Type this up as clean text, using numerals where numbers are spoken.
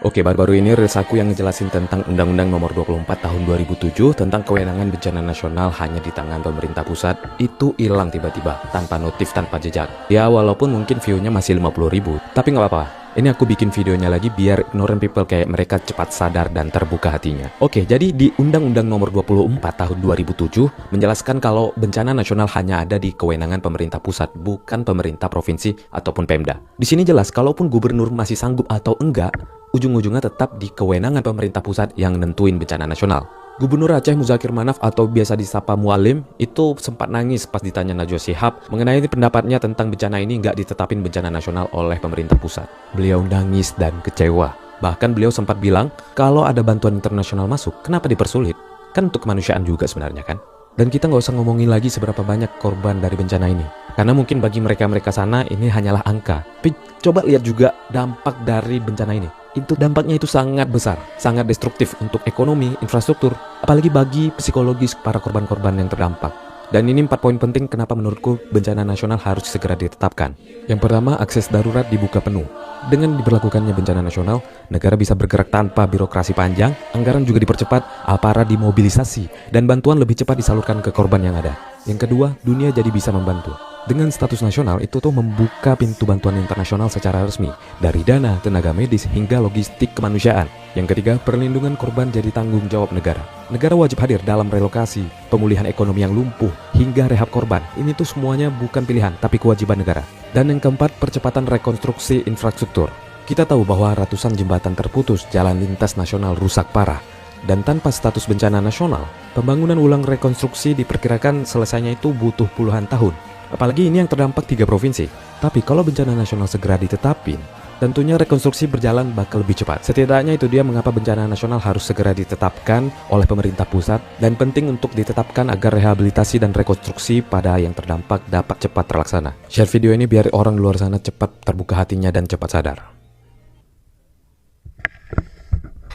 Oke, baru-baru ini rilis aku yang ngejelasin tentang Undang-Undang Nomor 24 Tahun 2007 tentang kewenangan bencana nasional hanya di tangan pemerintah pusat itu hilang tiba-tiba, tanpa notif, tanpa jejak. Ya, walaupun mungkin view-nya masih 50.000, tapi nggak apa-apa. Ini aku bikin videonya lagi biar ignorant people kayak mereka cepat sadar dan terbuka hatinya. Oke, jadi di Undang-Undang Nomor 24 Tahun 2007 menjelaskan kalau bencana nasional hanya ada di kewenangan pemerintah pusat, bukan pemerintah provinsi ataupun Pemda. Di sini jelas, kalaupun gubernur masih sanggup atau enggak, ujung-ujungnya tetap di kewenangan pemerintah pusat yang nentuin bencana nasional. Gubernur Aceh Muzakir Manaf atau biasa disapa Mualim itu sempat nangis pas ditanya Najwa Shihab mengenai pendapatnya tentang bencana ini nggak ditetapin bencana nasional oleh pemerintah pusat. Beliau nangis dan kecewa. Bahkan beliau sempat bilang kalau ada bantuan internasional masuk, kenapa dipersulit? Kan untuk kemanusiaan juga sebenarnya kan? Dan kita nggak usah ngomongin lagi seberapa banyak korban dari bencana ini. Karena mungkin bagi mereka-mereka sana ini hanyalah angka. Tapi coba lihat juga dampak dari bencana ini. Dampaknya itu sangat besar, sangat destruktif untuk ekonomi, infrastruktur, apalagi bagi psikologis para korban-korban yang terdampak. Dan ini 4 poin penting kenapa menurutku bencana nasional harus segera ditetapkan. Yang pertama, akses darurat dibuka penuh. Dengan diberlakukannya bencana nasional, negara bisa bergerak tanpa birokrasi panjang, anggaran juga dipercepat, aparat dimobilisasi, dan bantuan lebih cepat disalurkan ke korban yang ada. Yang kedua, dunia jadi bisa membantu. Dengan status nasional itu tuh membuka pintu bantuan internasional secara resmi, dari dana, tenaga medis, hingga logistik kemanusiaan. Yang ketiga, perlindungan korban jadi tanggung jawab negara. Negara wajib hadir dalam relokasi, pemulihan ekonomi yang lumpuh, hingga rehab korban. Ini tuh semuanya bukan pilihan, tapi kewajiban negara. Dan yang keempat, percepatan rekonstruksi infrastruktur. Kita tahu bahwa ratusan jembatan terputus, jalan lintas nasional rusak parah. Dan tanpa status bencana nasional, pembangunan ulang rekonstruksi diperkirakan selesainya itu butuh puluhan tahun. Apalagi ini yang terdampak 3 provinsi. Tapi kalau bencana nasional segera ditetapin, tentunya rekonstruksi berjalan bakal lebih cepat. Setidaknya itu dia mengapa bencana nasional harus segera ditetapkan oleh pemerintah pusat dan penting untuk ditetapkan agar rehabilitasi dan rekonstruksi pada yang terdampak dapat cepat terlaksana. Share video ini biar orang luar sana cepat terbuka hatinya dan cepat sadar.